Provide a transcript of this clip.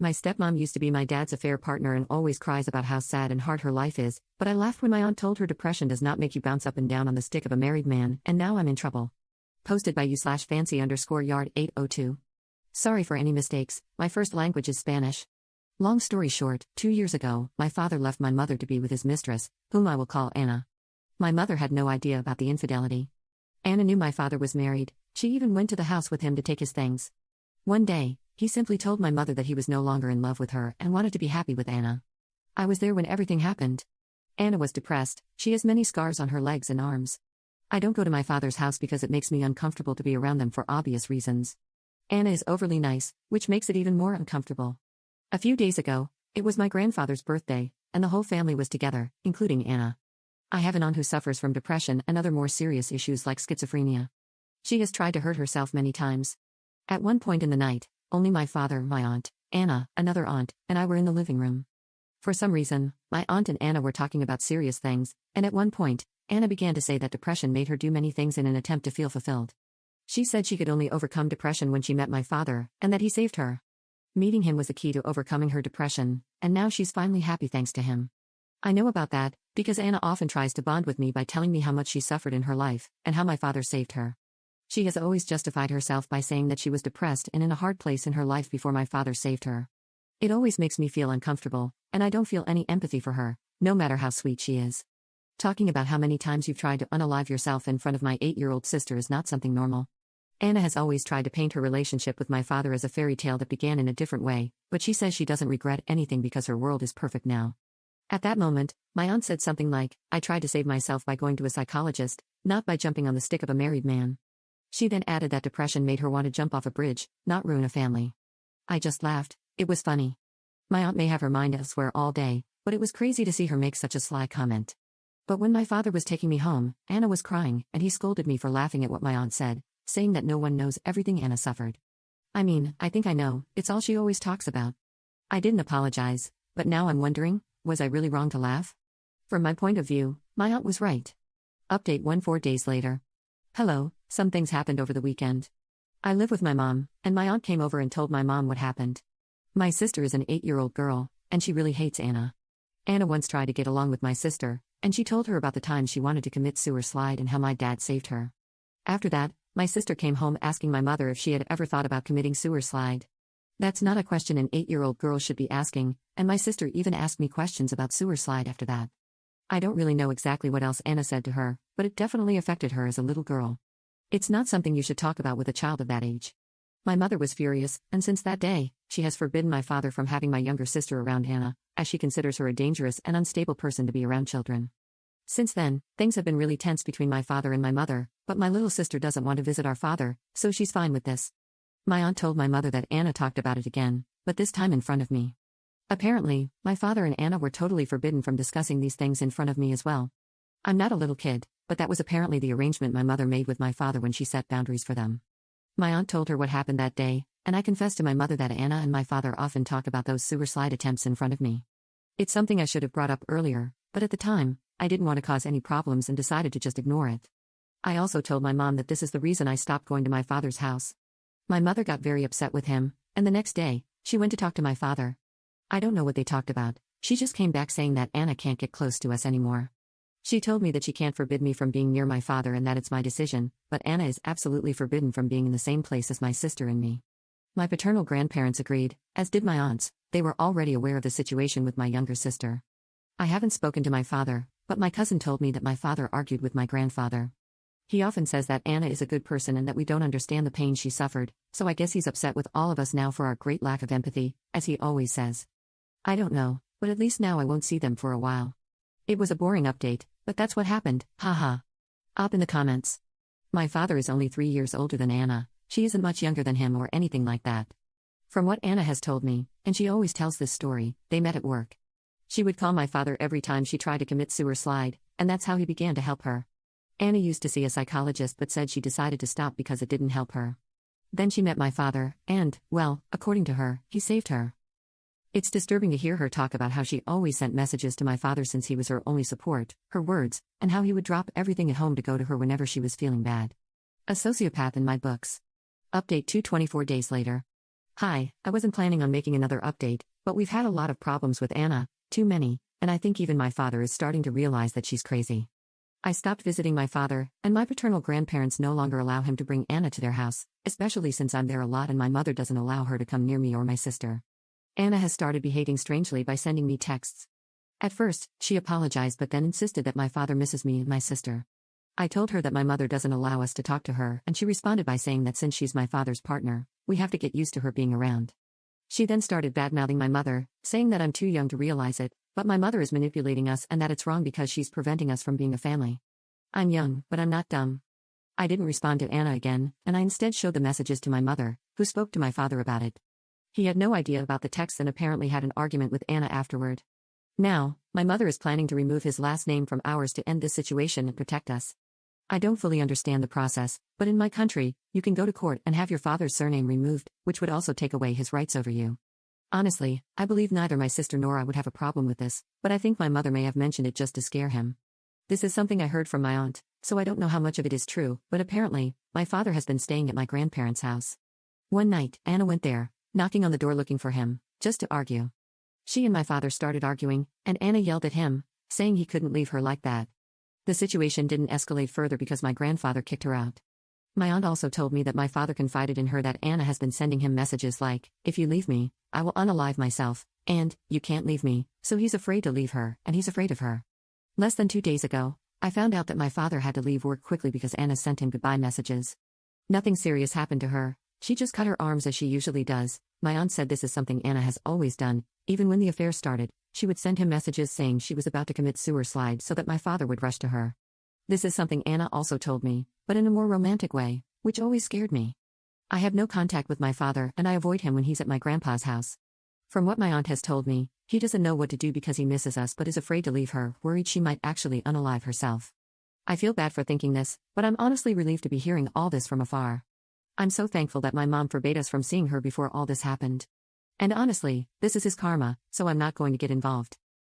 My stepmom used to be my dad's affair partner and always cries about how sad and hard her life is, but I laughed when my aunt told her depression does not make you bounce up and down on the stick of a married man, and now I'm in trouble. Posted by you/fancy_yard 802. Sorry for any mistakes, my first language is Spanish. Long story short, 2 years ago, my father left my mother to be with his mistress, whom I will call Anna. My mother had no idea about the infidelity. Anna knew my father was married, she even went to the house with him to take his things. One day, he simply told my mother that he was no longer in love with her and wanted to be happy with Anna. I was there when everything happened. Anna was depressed, she has many scars on her legs and arms. I don't go to my father's house because it makes me uncomfortable to be around them for obvious reasons. Anna is overly nice, which makes it even more uncomfortable. A few days ago, it was my grandfather's birthday, and the whole family was together, including Anna. I have an aunt who suffers from depression and other more serious issues like schizophrenia. She has tried to hurt herself many times. At one point in the night, only my father, my aunt, Anna, another aunt, and I were in the living room. For some reason, my aunt and Anna were talking about serious things, and at one point, Anna began to say that depression made her do many things in an attempt to feel fulfilled. She said she could only overcome depression when she met my father, and that he saved her. Meeting him was the key to overcoming her depression, and now she's finally happy thanks to him. I know about that, because Anna often tries to bond with me by telling me how much she suffered in her life, and how my father saved her. She has always justified herself by saying that she was depressed and in a hard place in her life before my father saved her. It always makes me feel uncomfortable, and I don't feel any empathy for her, no matter how sweet she is. Talking about how many times you've tried to unalive yourself in front of my 8-year-old sister is not something normal. Anna has always tried to paint her relationship with my father as a fairy tale that began in a different way, but she says she doesn't regret anything because her world is perfect now. At that moment, my aunt said something like, I tried to save myself by going to a psychologist, not by jumping on the stick of a married man. She then added that depression made her want to jump off a bridge, not ruin a family. I just laughed, it was funny. My aunt may have her mind elsewhere all day, but it was crazy to see her make such a sly comment. But when my father was taking me home, Anna was crying, and he scolded me for laughing at what my aunt said, saying that no one knows everything Anna suffered. I mean, I think I know, it's all she always talks about. I didn't apologize, but now I'm wondering, was I really wrong to laugh? From my point of view, my aunt was right. Update 4 days later. Hello, some things happened over the weekend. I live with my mom, and my aunt came over and told my mom what happened. My sister is an 8-year-old girl, and she really hates Anna. Anna once tried to get along with my sister, and she told her about the time she wanted to commit suicide and how my dad saved her. After that, my sister came home asking my mother if she had ever thought about committing suicide. That's not a question an 8-year-old girl should be asking, and my sister even asked me questions about suicide after that. I don't really know exactly what else Anna said to her, but it definitely affected her as a little girl. It's not something you should talk about with a child of that age. My mother was furious, and since that day, she has forbidden my father from having my younger sister around Anna, as she considers her a dangerous and unstable person to be around children. Since then, things have been really tense between my father and my mother, but my little sister doesn't want to visit our father, so she's fine with this. My aunt told my mother that Anna talked about it again, but this time in front of me. Apparently, my father and Anna were totally forbidden from discussing these things in front of me as well. I'm not a little kid, but that was apparently the arrangement my mother made with my father when she set boundaries for them. My aunt told her what happened that day, and I confessed to my mother that Anna and my father often talk about those suicide attempts in front of me. It's something I should have brought up earlier, but at the time, I didn't want to cause any problems and decided to just ignore it. I also told my mom that this is the reason I stopped going to my father's house. My mother got very upset with him, and the next day, she went to talk to my father. I don't know what they talked about, she just came back saying that Anna can't get close to us anymore. She told me that she can't forbid me from being near my father and that it's my decision, but Anna is absolutely forbidden from being in the same place as my sister and me. My paternal grandparents agreed, as did my aunts, they were already aware of the situation with my younger sister. I haven't spoken to my father, but my cousin told me that my father argued with my grandfather. He often says that Anna is a good person and that we don't understand the pain she suffered, so I guess he's upset with all of us now for our great lack of empathy, as he always says. I don't know, but at least now I won't see them for a while. It was a boring update, but that's what happened, haha. Up in the comments. My father is only 3 years older than Anna, she isn't much younger than him or anything like that. From what Anna has told me, and she always tells this story, they met at work. She would call my father every time she tried to commit suicide, and that's how he began to help her. Anna used to see a psychologist but said she decided to stop because it didn't help her. Then she met my father, and, well, according to her, he saved her. It's disturbing to hear her talk about how she always sent messages to my father since he was her only support, her words, and how he would drop everything at home to go to her whenever she was feeling bad. A sociopath in my books. Update 24 days later. Hi, I wasn't planning on making another update, but we've had a lot of problems with Anna, too many, and I think even my father is starting to realize that she's crazy. I stopped visiting my father, and my paternal grandparents no longer allow him to bring Anna to their house, especially since I'm there a lot and my mother doesn't allow her to come near me or my sister. Anna has started behaving strangely by sending me texts. At first, she apologized but then insisted that my father misses me and my sister. I told her that my mother doesn't allow us to talk to her, and she responded by saying that since she's my father's partner, we have to get used to her being around. She then started badmouthing my mother, saying that I'm too young to realize it, but my mother is manipulating us and that it's wrong because she's preventing us from being a family. I'm young, but I'm not dumb. I didn't respond to Anna again, and I instead showed the messages to my mother, who spoke to my father about it. He had no idea about the text and apparently had an argument with Anna afterward. Now, my mother is planning to remove his last name from ours to end this situation and protect us. I don't fully understand the process, but in my country, you can go to court and have your father's surname removed, which would also take away his rights over you. Honestly, I believe neither my sister nor I would have a problem with this, but I think my mother may have mentioned it just to scare him. This is something I heard from my aunt, so I don't know how much of it is true, but apparently, my father has been staying at my grandparents' house. One night, Anna went there, knocking on the door looking for him, just to argue. She and my father started arguing, and Anna yelled at him, saying he couldn't leave her like that. The situation didn't escalate further because my grandfather kicked her out. My aunt also told me that my father confided in her that Anna has been sending him messages like, "If you leave me, I will unalive myself," and, "You can't leave me," so he's afraid to leave her, and he's afraid of her. Less than 2 days ago, I found out that my father had to leave work quickly because Anna sent him goodbye messages. Nothing serious happened to her, she just cut her arms as she usually does. My aunt said this is something Anna has always done, even when the affair started. She would send him messages saying she was about to commit suicide so that my father would rush to her. This is something Anna also told me, but in a more romantic way, which always scared me. I have no contact with my father and I avoid him when he's at my grandpa's house. From what my aunt has told me, he doesn't know what to do because he misses us but is afraid to leave her, worried she might actually unalive herself. I feel bad for thinking this, but I'm honestly relieved to be hearing all this from afar. I'm so thankful that my mom forbade us from seeing her before all this happened. And honestly, this is his karma, so I'm not going to get involved.